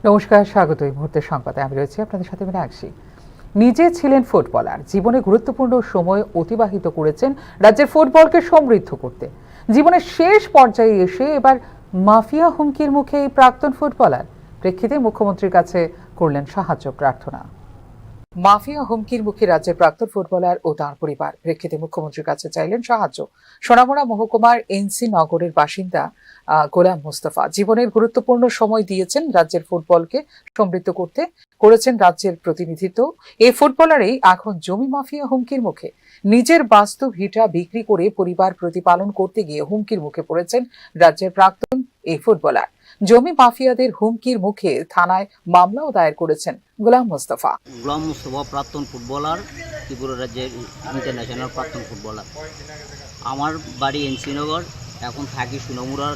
নমস্কার, স্বাগত। এই মুহূর্তের সংবাদে আমি রয়েছি আপনাদের সাথে মীনাক্ষী। নিজে ছিলেন ফুটবলার, জীবনে গুরুত্বপূর্ণ সময় অতিবাহিত করেছেন রাজ্যের ফুটবলকে সমৃদ্ধ করতে। জীবনের শেষ পর্যায়ে এসে এবার মাফিয়া হুমকির মুখে এই প্রাক্তন ফুটবলার। প্রেক্ষিতে মুখ্যমন্ত্রীর কাছে করলেন সাহায্য প্রার্থনা। মাফিয়া হুমকির মুখে রাজ্যের প্রাক্তন ফুটবলার ও তার পরিবার। প্রেক্ষিতে মুখ্যমন্ত্রীর কাছে চাইলেন সাহায্য সোনামুড়া মহকুমার এনসি নগরের বাসিন্দা গোলাম মোস্তফা। জীবনের গুরুত্বপূর্ণ সময় দিয়েছেন রাজ্যের ফুটবলকে সমৃদ্ধ করতে, করেছেন রাজ্যের প্রতিনিধিত্ব। এই ফুটবলারই এখন জমি মাফিয়া হুমকির মুখে। নিজের বাস্তু ভিটা বিক্রি করে পরিবার প্রতিপালন করতে গিয়ে হুমকির মুখে পড়েছেন রাজ্যের প্রাক্তন এই ফুটবলার। জমি মাফিয়াদের হুমকির মুখে থানায় মামলাও দায়ের করেছেন গোলাম মোস্তফা। গোলাম মোস্তফা প্রাক্তন ফুটবলার, ত্রিপুরা রাজ্যের ইন্টারন্যাশনাল প্রাক্তন ফুটবলার। আমার বাড়ি এনসিনগর, এখন থাকি সোনামুড়ার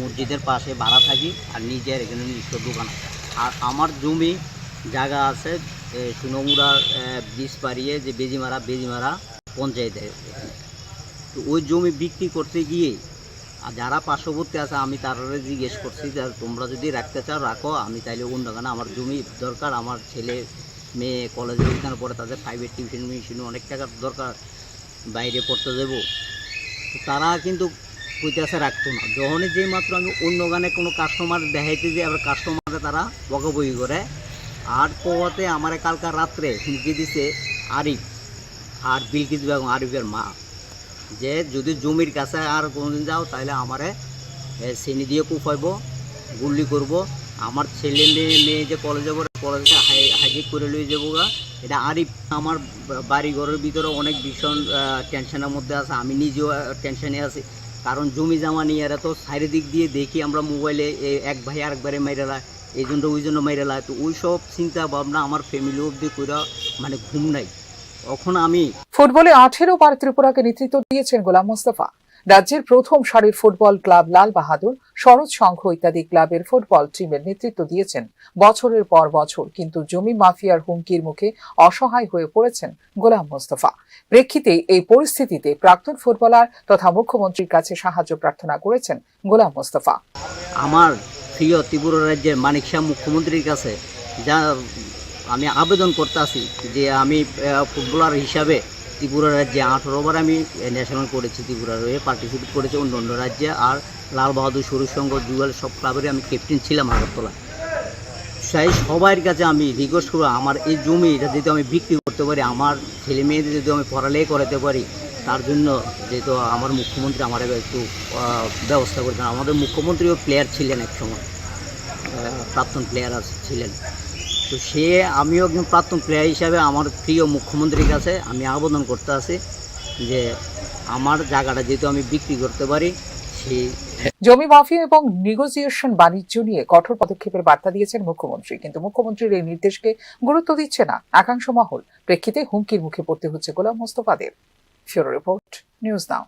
মসজিদের পাশে ভাড়া থাকি, আর নিজের এখানে নিজস্ব দোকান। আর আমার জমি জায়গা আছে সোনামুড়ার ব্রিজ পাড়িয়ে যে বেজিমারা পঞ্চায়েতে। তো ওই জমি বিক্রি করতে গিয়ে আর যারা পার্শ্ববর্তী আছে আমি তারা জিজ্ঞেস করছি যে তোমরা যদি রাখতে চাও রাখো, আমি তাইলে অন্য গানে আমার জমি দরকার, আমার ছেলে মেয়ে কলেজে ওইখানে পড়ে, তাদের প্রাইভেট টিউশন মিউশন অনেক টাকার দরকার, বাইরে পড়তে দেবো। তারা কিন্তু কইতেছে রাখতো না। যখনই যেই মাত্র আমি অন্য গানে কোনো কাস্টমার দেখাইতে যাই, আবার কাস্টমারে তারা বকাবকি করে। আর পোয়াতে আমার কালকার রাত্রে হুমকি দিছে আরিফ আর বিলকিস বেগম, আরিফের মা, যে যদি জমির কাছে আর কোনোদিন যাও তাহলে আমারে চিনি দিয়ে কুফাইব, গুল্লি করব। আমার ছেলে মেয়ে যে কলেজে পড়ে, কলেজে হাইজেক করে লয়ে যাবো গা। এটা আরিফ। আমার বাড়ি ঘরের ভিতরে অনেক ভীষণ টেনশনের মধ্যে আছে, আমি নিজেও টেনশনে আছি। কারণ জমি জামা নিয়ে এরা তো চারিদিক দিয়ে দেখি আমরা মোবাইলে এক ভাই আরেকবারে মাইরেলায়, এই জন্য ওই জন্য মাইরেলায়। তো ওই সব চিন্তা ভাবনা আমার ফ্যামিলি অবধি করে মানে ঘুম নাই। এখন আমি ফুটবলে 18 বার ত্রিপুরাকে নেতৃত্ব দিয়েছেন গোলাম মোস্তফা। রাজ্যের প্রথম সারির ফুটবল ক্লাব লাল বাহাদুর, শরৎ সংঘ ইত্যাদি ক্লাবের ফুটবল টিমের নেতৃত্ব দিয়েছেন বছরের পর বছর। কিন্তু জমি মাফিয়ার হুমকির মুখে অসহায় হয়ে পড়েছেন গোলাম মোস্তফা। প্রেক্ষিতে এই পরিস্থিতিতে প্রাক্তন ফুটবলার তথা মুখ্যমন্ত্রীর কাছে সাহায্য প্রার্থনা করেছেন গোলাম মোস্তফা। আমার প্রিয় ত্রিপুরা রাজ্যের মানিক শাহ মুখ্যমন্ত্রীর কাছে যা আমি আবেদন করতে আসি যে আমি ফুটবলার হিসাবে ত্রিপুরা রাজ্যে 18 বার আমি ন্যাশনাল করেছি, ত্রিপুরার হয়ে পার্টিসিপেট করেছি অন্য অন্য রাজ্যে। আর লাল বাহাদুর, শরীর সংঘ, জুয়েল সব ক্লাবেরই আমি ক্যাপ্টেন ছিলাম আগরতলা। সেই সবার কাছে আমি রিকোয়েস্ট করবো, আমার এই জমি এটা যদি আমি বিক্রি করতে পারি, আমার ছেলে মেয়েদের যদি আমি পড়ালেখা করাতে পারি, তার জন্য যেহেতু আমার মুখ্যমন্ত্রী আমার একটু ব্যবস্থা করতেন। আমাদের মুখ্যমন্ত্রীও প্লেয়ার ছিলেন, একসময় প্রাক্তন প্লেয়ার ছিলেন। তো আমিও একজন প্রাক্তন প্লেয়ার হিসাবে আমার প্রিয় মুখ্যমন্ত্রীর কাছে আমি আবেদন করতে আছি যে আমার জায়গাটা যেহেতু আমি বিক্রি করতে পারি। জমি মাফিয়া এবং নেগোসিয়েশন বাণিজ্য নিয়ে কঠোর পদক্ষেপের বার্তা দিয়েছেন মুখ্যমন্ত্রী, কিন্তু মুখ্যমন্ত্রীর এই নির্দেশকে গুরুত্ব দিচ্ছে না একাংশ মহল। প্রেক্ষিতে হুমকির মুখে পড়তে হচ্ছে গোলাম মোস্তফাদের। ফিউরো রিপোর্ট, নিউজ নাও।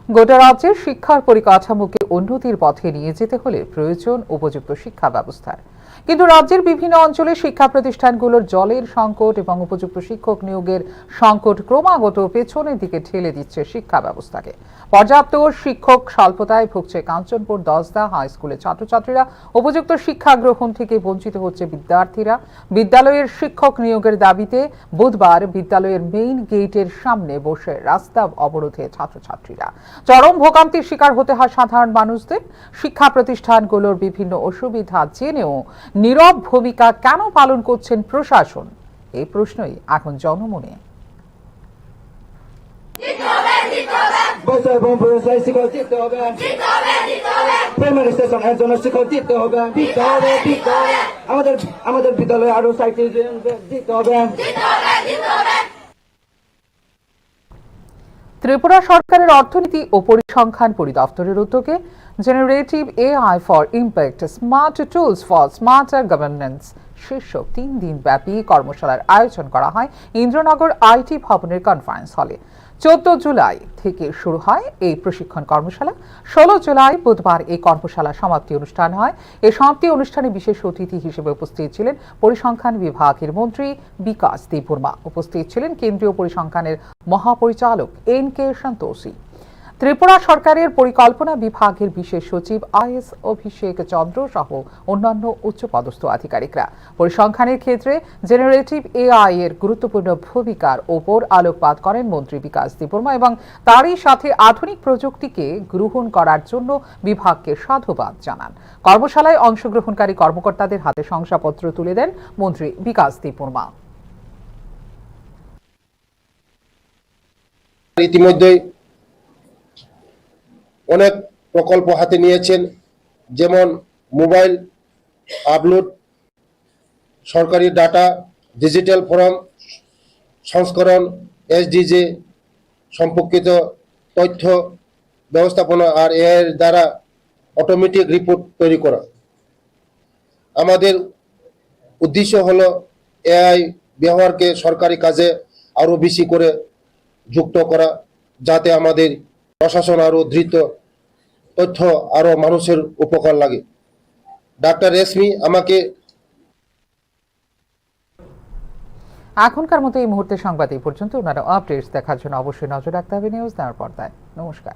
গোটা রাজ্যের শিক্ষার পরিকাঠামোকে উন্নতির পথে নিয়ে যেতে হলে প্রয়োজন উপযুক্ত শিক্ষা ব্যবস্থার। কিন্তু রাজ্যের বিভিন্ন অঞ্চলে শিক্ষা প্রতিষ্ঠানগুলোর জলের সংকট এবং উপযুক্ত শিক্ষক নিয়োগের সংকট ক্রমাগত পেছনের দিকে ঠেলে দিচ্ছে শিক্ষা ব্যবস্থাকে। পর্যাপ্ত শিক্ষক স্বল্পতায় ভুগছে কাঞ্চনপুর দশদা হাই স্কুলের ছাত্রছাত্রীরা। উপযুক্ত শিক্ষা গ্রহণ থেকে বঞ্চিত হচ্ছে বিদ্যার্থীরা। বিদ্যালয়ের শিক্ষক নিয়োগের দাবিতে বুধবার বিদ্যালয়ের মেইন গেটের সামনে বসে রাস্তা অবরোধে ছাত্রছাত্রীরা। চরম ভোগান্তির শিকার হতে হয় সাধারণ মানুষদের। শিক্ষা প্রতিষ্ঠানগুলোর বিভিন্ন অসুবিধা জেনেও নীরব ভূমিকা কেন পালন করছেন প্রশাসন, এই প্রশ্নই এখন জনমনে। আমাদের বিদ্যালয়ে আরো সাইকেল দিতে হবে। ত্রিপুরা সরকারের অর্থনীতি ও পরিসংখ্যান পরিদপ্তরের উদ্যোগে generative AI for impact, smart tools for smarter governance শীর্ষক 3 দিন ব্যাপী কর্মশালার আয়োজন করা হয় ইন্দ্রনগর আইটি ভবনের কনফারেন্স হলে। 14 জুলাই থেকে শুরু হয় এই প্রশিক্ষণ কর্মশালা। 16 জুলাই বুধবার এই কর্মশালা সমাপ্তি অনুষ্ঠান হয়। এই সমাপ্তি অনুষ্ঠানে বিশেষ অতিথি হিসেবে উপস্থিত ছিলেন পরিসংখ্যান বিভাগের মন্ত্রী বিকাশ দেববর্মা। উপস্থিত ছিলেন কেন্দ্রীয় পরিসংখ্যানের মহাপরিচালক এন কে সন্তোষী। ত্রিপুরা সরকারের পরিকল্পনা বিভাগের বিশেষ সচিব আইএস অভিষেক চন্দ্র সহ অন্যান্য উচ্চপদস্থ আধিকারিকরা পরিসংখ্যানের ক্ষেত্রে জেনারেটিভ এআই এর গুরুত্বপূর্ণ ভূমিকার ওপর আলোকপাত করেন মন্ত্রী বিকাশ দেববর্মা এবং তারই সাথে আধুনিক প্রযুক্তিকে গ্রহণ করার জন্য বিভাগকে সাধুবাদ জানান। কর্মশালায় অংশগ্রহণকারী কর্মকর্তাদের হাতে শংসাপত্র তুলে দেন মন্ত্রী বিকাশ দেববর্মা। ইতিমধ্যে অনেক প্রকল্প হাতে নিয়েছেন, যেমন মোবাইল আপলোড, সরকারি ডাটা ডিজিটাল ফর্ম সংস্করণ, এসডিজি সম্পর্কিত তথ্য ব্যবস্থাপনা আর এআই এর দ্বারা অটোমেটিক রিপোর্ট তৈরি করা। আমাদের উদ্দেশ্য হলো এআই ব্যবহারকে সরকারি কাজে আরও বেশি করে যুক্ত করা, যাতে আমাদের প্রশাসন আরও দ্রুত তথ্য আরও মানুষের উপকার লাগে। ডাক্তার রেশমি আমাকে এখনকার মতো এই মুহূর্তে সংবাদ এই পর্যন্ত। ওনারা আপডেটস দেখার জন্য অবশ্যই নজর রাখতে হবে নিউজ নেওয়ার পর্দায়। নমস্কার।